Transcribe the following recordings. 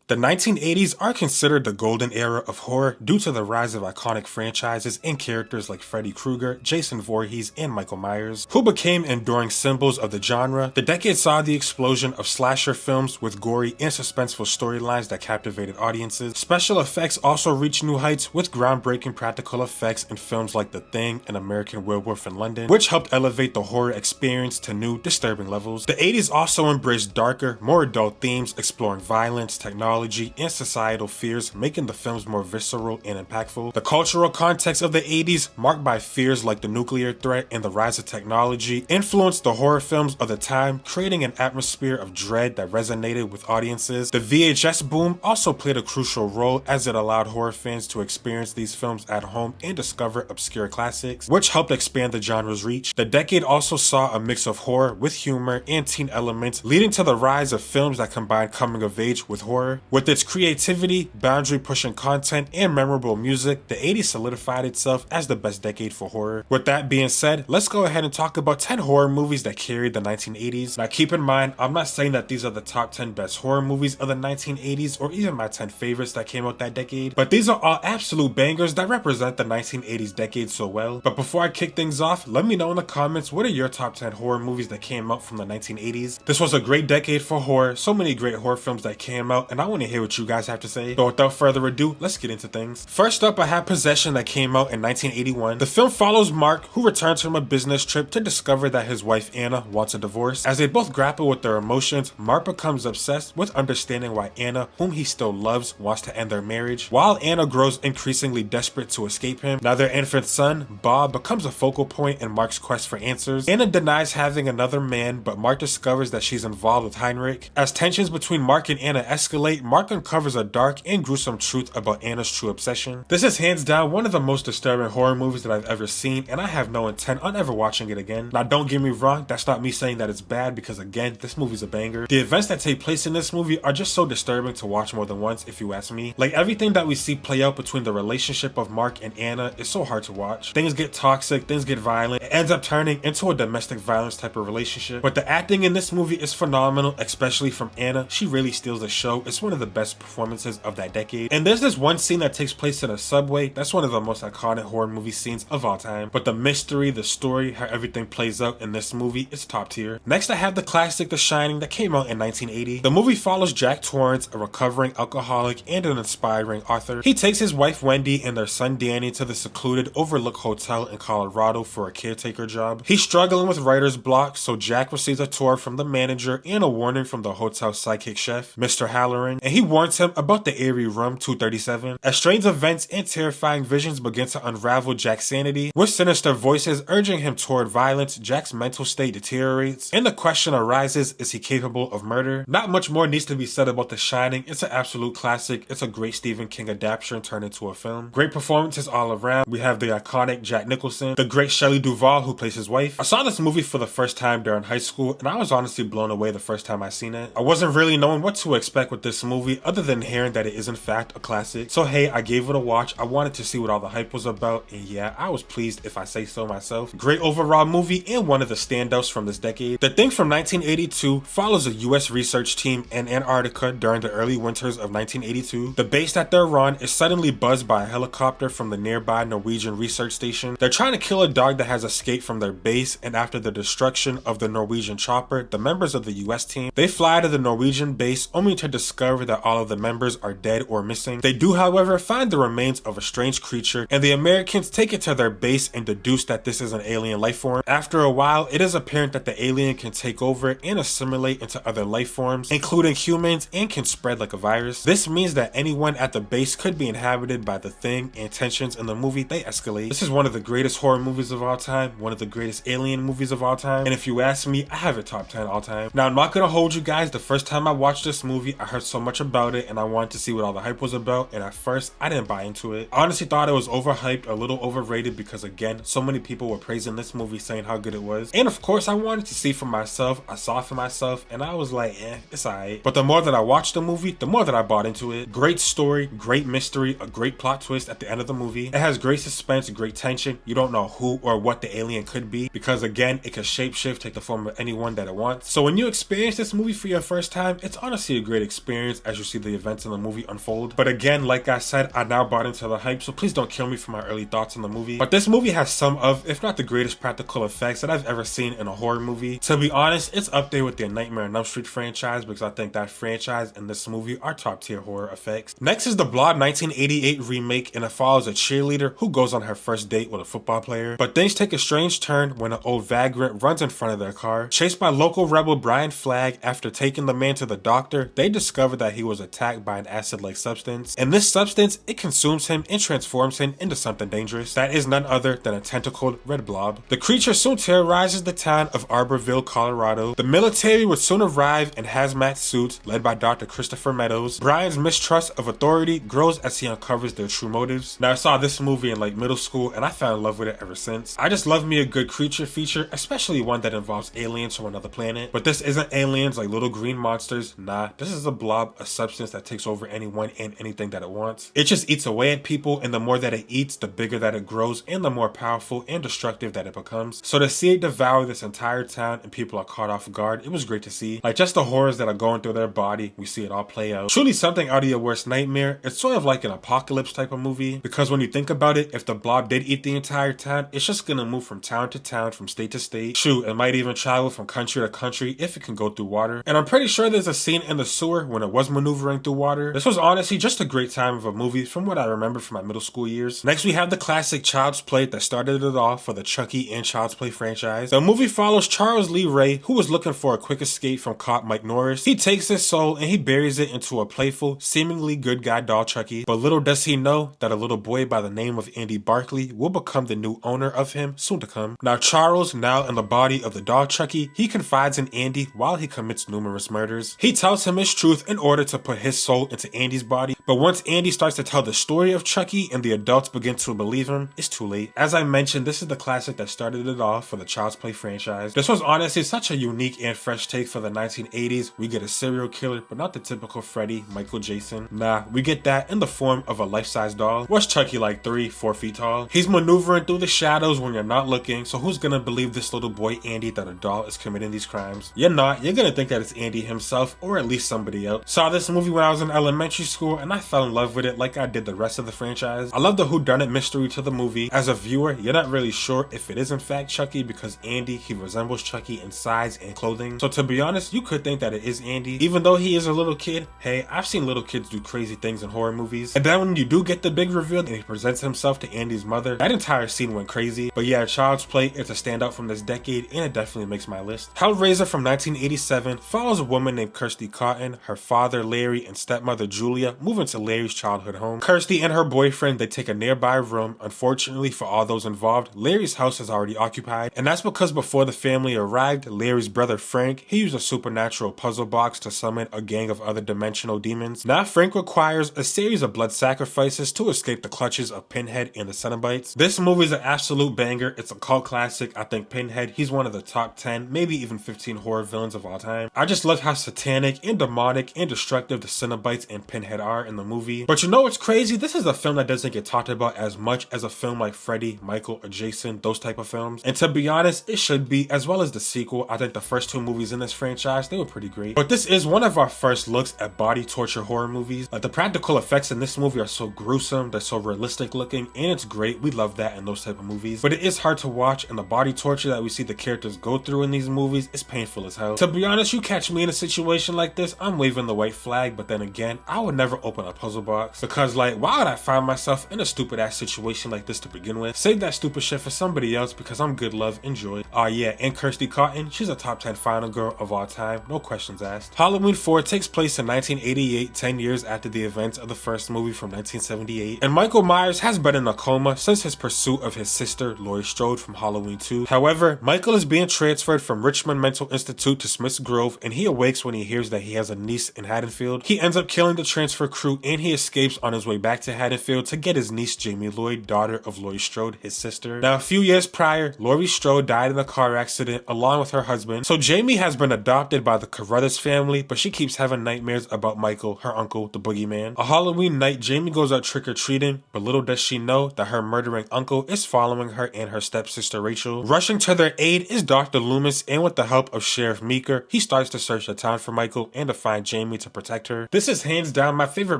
The 1980s are considered the golden era of horror due to the rise of iconic franchises and characters like Freddy Krueger, Jason Voorhees, and Michael Myers, who became enduring symbols of the genre. The decade saw the explosion of slasher films with gory and suspenseful storylines that captivated audiences. Special effects also reached new heights with groundbreaking practical effects in films like The Thing and American Werewolf in London, which helped elevate the horror experience to new, disturbing levels. The 80s also embraced darker, more adult themes, exploring violence, technology, and societal fears, making the films more visceral and impactful. The cultural context of the 80s, marked by fears like the nuclear threat and the rise of technology, influenced the horror films of the time, creating an atmosphere of dread that resonated with audiences. The VHS boom also played a crucial role as it allowed horror fans to experience these films at home and discover obscure classics, which helped expand the genre's reach. The decade also saw a mix of horror with humor and teen elements, leading to the rise of films that combined coming of age with horror. With its creativity, boundary-pushing content, and memorable music, the 80s solidified itself as the best decade for horror. With that being said, let's go ahead and talk about 10 horror movies that carried the 1980s. Now keep in mind, I'm not saying that these are the top 10 best horror movies of the 1980s or even my 10 favorites that came out that decade, but these are all absolute bangers that represent the 1980s decade so well. But before I kick things off, let me know in the comments, what are your top 10 horror movies that came out from the 1980s? This was a great decade for horror, so many great horror films that came out, and I want to hear what you guys have to say. So without further ado, let's get into things. First up, I have Possession that came out in 1981. The film follows Mark, who returns from a business trip to discover that his wife Anna wants a divorce. As they both grapple with their emotions, Mark becomes obsessed with understanding why Anna, whom he still loves, wants to end their marriage, while Anna grows increasingly desperate to escape him. Now their infant son, Bob, becomes a focal point in Mark's quest for answers. Anna denies having another man, but Mark discovers that she's involved with Heinrich. As tensions between Mark and Anna escalate, Mark uncovers a dark and gruesome truth about Anna's true obsession. This is hands down one of the most disturbing horror movies that I've ever seen, and I have no intent on ever watching it again. Now don't get me wrong, that's not me saying that it's bad, because again, this movie's a banger. The events that take place in this movie are just so disturbing to watch more than once, if you ask me. Like, everything that we see play out between the relationship of Mark and Anna is so hard to watch. Things get toxic, things get violent, it ends up turning into a domestic violence type of relationship. But the acting in this movie is phenomenal, especially from Anna. She really steals the show. It's one of the best performances of that decade. And there's this one scene that takes place in a subway. That's one of the most iconic horror movie scenes of all time. But the mystery, the story, how everything plays out in this movie is top tier. Next, I have the classic The Shining that came out in 1980. The movie follows Jack Torrance, a recovering alcoholic and an inspiring author. He takes his wife Wendy and their son Danny to the secluded Overlook Hotel in Colorado for a caretaker job. He's struggling with writer's block, so Jack receives a tour from the manager and a warning from the hotel's psychic chef, Mr. Halloran, and he warns him about the eerie room 237. As strange events and terrifying visions begin to unravel Jack's sanity, with sinister voices urging him toward violence, Jack's mental state deteriorates, and the question arises, is he capable of murder? Not much more needs to be said about The Shining. It's an absolute classic. It's a great Stephen King adaptation turned into a film. Great performances all around. We have the iconic Jack Nicholson, the great Shelley Duvall who plays his wife. I saw this movie for the first time during high school, and I was honestly blown away the first time I seen it. I wasn't really knowing what to expect with this movie other than hearing that it is in fact a classic. So hey, I gave it a watch. I wanted to see what all the hype was about, and yeah, I was pleased if I say so myself. Great overall movie and one of the standouts from this decade. The Thing from 1982 follows a US research team in Antarctica during the early winters of 1982. The base that they're on is suddenly buzzed by a helicopter from the nearby Norwegian research station. They're trying to kill a dog that has escaped from their base, and after the destruction of the Norwegian chopper, the members of the US team, they fly to the Norwegian base only to discover that all of the members are dead or missing. They do, however, find the remains of a strange creature, and the Americans take it to their base and deduce that this is an alien life form. After a while, it is apparent that the alien can take over and assimilate into other life forms, including humans, and can spread like a virus. This means that anyone at the base could be inhabited by the Thing, and tensions in the movie, they escalate. This is one of the greatest horror movies of all time, one of the greatest alien movies of all time, and if you ask me, I have it top 10 all time. Now, I'm not gonna hold you guys, the first time I watched this movie, I heard so much about it, and I wanted to see what all the hype was about, and at first, I didn't buy into it. I honestly thought it was overhyped, a little overrated, because again, so many people were praising this movie, saying how good it was, and of course, I wanted to see for myself. I saw it for myself, and I was like, it's alright. But the more that I watched the movie, the more that I bought into it. Great story, great mystery, a great plot twist at the end of the movie. It has great suspense, great tension. You don't know who or what the alien could be, because again, it can shapeshift, take the form of anyone that it wants. So when you experience this movie for your first time, it's honestly a great experience. as you see the events in the movie unfold. But again, like I said, I now bought into the hype, so please don't kill me for my early thoughts on the movie. But this movie has some of, if not the greatest practical effects that I've ever seen in a horror movie. To be honest, it's up there with the Nightmare on Elm Street franchise, because I think that franchise and this movie are top tier horror effects. Next is the Blob 1988 remake, and it follows a cheerleader who goes on her first date with a football player. But things take a strange turn when an old vagrant runs in front of their car. Chased by local rebel Brian Flagg, after taking the man to the doctor, they discover that he was attacked by an acid-like substance. And this substance, it consumes him and transforms him into something dangerous. That is none other than a tentacled red blob. The creature soon terrorizes the town of Arborville, Colorado. The military would soon arrive in hazmat suits led by Dr. Christopher Meadows. Brian's mistrust of authority grows as he uncovers their true motives. Now, I saw this movie in like middle school and I fell in love with it ever since. I just love me a good creature feature, especially one that involves aliens from another planet. But this isn't aliens like little green monsters. Nah, this is a blob, a substance that takes over anyone and anything that it wants. It just eats away at people, and the more that it eats, the bigger that it grows and the more powerful and destructive that it becomes. So to see it devour this entire town and people are caught off guard, it was great to see. Like just the horrors that are going through their body, we see it all play out. Truly something out of your worst nightmare. It's sort of like an apocalypse type of movie, because when you think about it, if the blob did eat the entire town, it's just gonna move from town to town, from state to state. Shoot, it might even travel from country to country if it can go through water. And I'm pretty sure there's a scene in the sewer when it was maneuvering through water. This was honestly just a great time of a movie from what I remember from my middle school years. Next we have the classic Child's Play that started it off for the Chucky and Child's Play franchise. The movie follows Charles Lee Ray, who was looking for a quick escape from cop Mike Norris. He takes his soul and he buries it into a playful, seemingly good guy doll Chucky. But little does he know that a little boy by the name of Andy Barkley will become the new owner of him soon to come. Now Charles, now in the body of the doll Chucky, he confides in Andy while he commits numerous murders. He tells him his truth in order to put his soul into Andy's body, but once Andy starts to tell the story of Chucky and the adults begin to believe him, it's too late. As I mentioned, this is the classic that started it off for the Child's Play franchise. This was honestly such a unique and fresh take for the 1980s. We get a serial killer, but not the typical Freddy, Michael, Jason. Nah, we get that in the form of a life-size doll. What's Chucky, like 3-4 feet tall? He's maneuvering through the shadows when you're not looking, so who's gonna believe this little boy Andy that a doll is committing these crimes? You're not. You're gonna think that it's Andy himself, or at least somebody else. Saw this movie when I was in elementary school and I fell in love with it like I did the rest of the franchise. I love the whodunit mystery to the movie. As a viewer, you're not really sure if it is in fact Chucky, because Andy, he resembles Chucky in size and clothing. So to be honest, you could think that it is Andy. Even though he is a little kid, hey, I've seen little kids do crazy things in horror movies. And then when you do get the big reveal and he presents himself to Andy's mother, that entire scene went crazy. But yeah, Child's Play is a standout from this decade and it definitely makes my list. Hellraiser from 1987 follows a woman named Kirsty Cotton, her father Larry and stepmother Julia move into Larry's childhood home. Kirsty and her boyfriend, they take a nearby room. Unfortunately for all those involved, Larry's house is already occupied, and that's because before the family arrived, Larry's brother Frank, he used a supernatural puzzle box to summon a gang of other dimensional demons. Now Frank requires a series of blood sacrifices to escape the clutches of Pinhead and the Cenobites. This movie is an absolute banger. It's a cult classic. I think Pinhead, he's one of the top 10, maybe even 15 horror villains of all time. I just love how satanic and demonic and destructive the Cenobites and Pinhead are in the movie. But you know what's crazy? This is a film that doesn't get talked about as much as a film like Freddy, Michael, or Jason, those type of films. And to be honest, it should be, as well as the sequel. I think the first two movies in this franchise, they were pretty great. But this is one of our first looks at body torture horror movies. Like the practical effects in this movie are so gruesome, they're so realistic looking, and it's great. We love that in those type of movies. But it is hard to watch, and the body torture that we see the characters go through in these movies is painful as hell. To be honest, you catch me in a situation like this, I'm waving the white flag, but then again, I would never open a puzzle box, because like, why would I find myself in a stupid ass situation like this to begin with? Save that stupid shit for somebody else, because I'm good love, enjoy. Yeah, and Kirsty Cotton, she's a top 10 final girl of all time, no questions asked. Halloween 4 takes place in 1988, 10 years after the events of the first movie from 1978, and Michael Myers has been in a coma since his pursuit of his sister, Laurie Strode, from Halloween 2. However, Michael is being transferred from Richmond Mental Institute to Smith's Grove, and he awakes when he hears that he has a niece in Haddonfield. He ends up killing the transfer crew true, and he escapes on his way back to Haddonfield to get his niece Jamie Lloyd, daughter of Laurie Strode, his sister. Now, a few years prior, Laurie Strode died in a car accident along with her husband, so Jamie has been adopted by the Carruthers family, but she keeps having nightmares about Michael, her uncle, the boogeyman. A Halloween night, Jamie goes out trick-or-treating, but little does she know that her murdering uncle is following her and her stepsister Rachel. Rushing to their aid is Dr. Loomis, and with the help of Sheriff Meeker, he starts to search the town for Michael and to find Jamie to protect her. This is hands down my favorite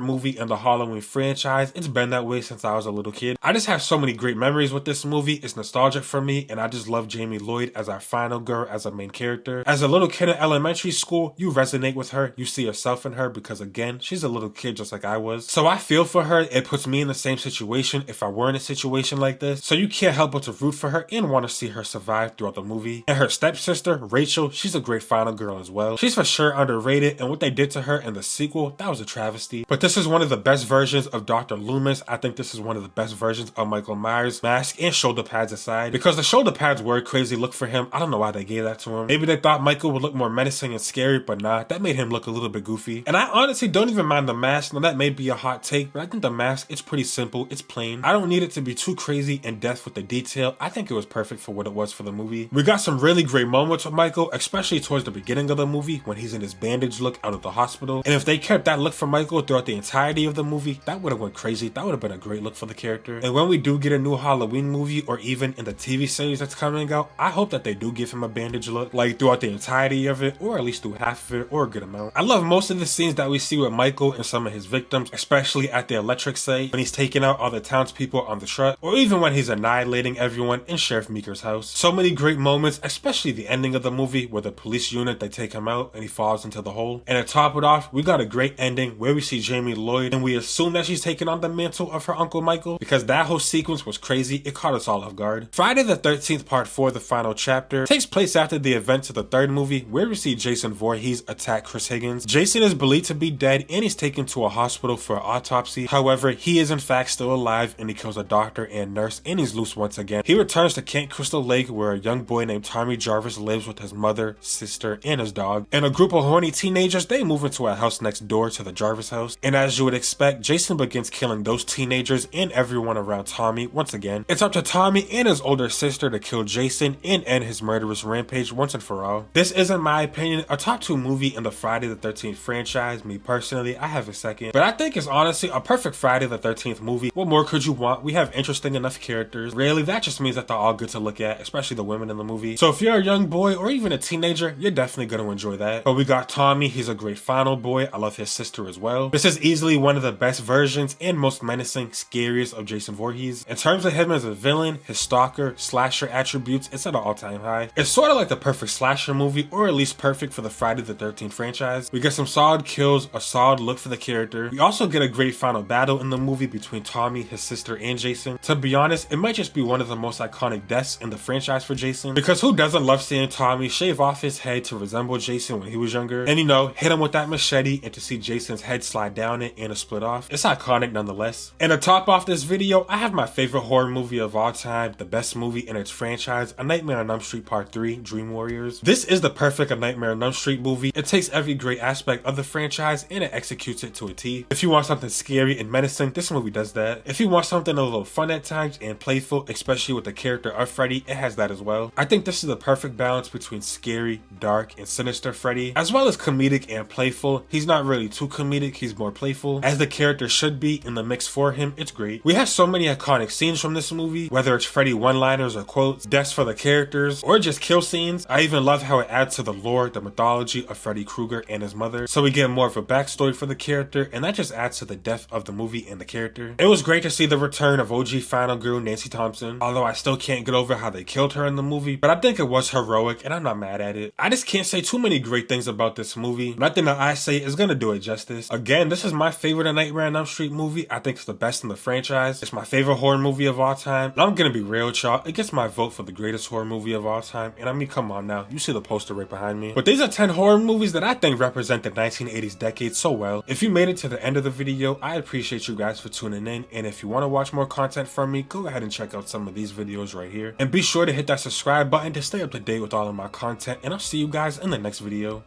movie in the Halloween franchise. It's been that way since I was a little kid. I just have so many great memories with this movie. It's nostalgic for me, and I just love Jamie Lloyd as our final girl, as a main character. As a little kid in elementary school, you resonate with her, you see yourself in her, because again, she's a little kid just like I was. So I feel for her. It puts me in the same situation if I were in a situation like this. So you can't help but to root for her and want to see her survive throughout the movie. And her stepsister, Rachel, she's a great final girl as well. She's for sure underrated, and what they did to her in the sequel, that was a travesty. But this is one of the best versions of Dr. Loomis. I think this is one of the best versions of Michael Myers, mask and shoulder pads aside. Because the shoulder pads were a crazy look for him. I don't know why they gave that to him. Maybe they thought Michael would look more menacing and scary, but nah, that made him look a little bit goofy. And I honestly don't even mind the mask. Now that may be a hot take, but I think the mask, it's pretty simple, it's plain. I don't need it to be too crazy in depth with the detail. I think it was perfect for what it was for the movie. We got some really great moments with Michael, especially towards the beginning of the movie when he's in his bandage look out of the hospital. And if they kept that look for Michael throughout the entirety of the movie, that would have went crazy. That would have been a great look for the character. And when we do get a new Halloween movie, or even in the TV series that's coming out, I hope that they do give him a bandage look, like throughout the entirety of it, or at least through half of it, or a good amount. I love most of the scenes that we see with Michael and some of his victims, especially at the electric site, when he's taking out all the townspeople on the truck, or even when he's annihilating everyone in Sheriff Meeker's house. So many great moments, especially the ending of the movie where the police unit, they take him out and he falls into the hole. And to top it off, we got a great ending where we see Jamie Lloyd and we assume that she's taking on the mantle of her uncle Michael, because that whole sequence was crazy. It caught us all off guard. Friday the 13th Part 4, the final chapter, takes place after the events of the third movie where we see Jason Voorhees attack Chris Higgins. Jason is believed to be dead and he's taken to a hospital for an autopsy. However, he is in fact still alive and he kills a doctor and nurse and he's loose once again. He returns to Camp Crystal Lake where a young boy named Tommy Jarvis lives with his mother, sister, and his dog. And a group of horny teenagers, they move into a house next door to the Jarvis house. And as you would expect, Jason begins killing those teenagers and everyone around Tommy once again. It's up to Tommy and his older sister to kill Jason and end his murderous rampage once and for all. This is, in my opinion, a top 2 movie in the Friday the 13th franchise. Me personally, I have a second, but I think it's honestly a perfect Friday the 13th movie. What more could you want? We have interesting enough characters. Really, that just means that they're all good to look at, especially the women in the movie. So if you're a young boy or even a teenager, you're definitely going to enjoy that. But we got Tommy, he's a great final boy. I love his sister as well. This is easily one of the best versions and most menacing, scariest of Jason Voorhees. In terms of him as a villain, his stalker, slasher attributes, it's at an all-time high. It's sort of like the perfect slasher movie, or at least perfect for the Friday the 13th franchise. We get some solid kills, a solid look for the character. We also get a great final battle in the movie between Tommy, his sister, and Jason. To be honest, it might just be one of the most iconic deaths in the franchise for Jason, because who doesn't love seeing Tommy shave off his head to resemble Jason when he was younger, and hit him with that machete and to see Jason's head slide down it and it split off. It's iconic nonetheless. And to top off this video, I have my favorite horror movie of all time, the best movie in its franchise, A Nightmare on Elm Street Part 3, Dream Warriors. This is the perfect A Nightmare on Elm Street movie. It takes every great aspect of the franchise and it executes it to a T. If you want something scary and menacing, this movie does that. If you want something a little fun at times and playful, especially with the character of Freddy, it has that as well. I think this is the perfect balance between scary, dark, and sinister Freddy, as well as comedic and playful. He's not really too comedic, he's more playful, as the character should be in the mix for him. It's great. We have so many iconic scenes from this movie, whether it's Freddy one-liners or quotes, deaths for the characters, or just kill scenes. I even love how it adds to the lore, the mythology of Freddy Krueger and his mother, so we get more of a backstory for the character, and that just adds to the depth of the movie and the character. It was great to see the return of OG final girl Nancy Thompson, although I still can't get over how they killed her in the movie, but I think it was heroic and I'm not mad at it. I just can't say too many great things about this movie. Nothing that I say is gonna do it justice. Again, this is my favorite Nightmare on Elm Street movie. I think it's the best in the franchise. It's my favorite horror movie of all time. And I'm gonna be real with y'all, it gets my vote for the greatest horror movie of all time. And I mean, come on now, you see the poster right behind me. But these are 10 horror movies that I think represent the 1980s decade so well. If you made it to the end of the video, I appreciate you guys for tuning in. And if you want to watch more content from me, go ahead and check out some of these videos right here. And be sure to hit that subscribe button to stay up to date with all of my content. And I'll see you guys in the next video.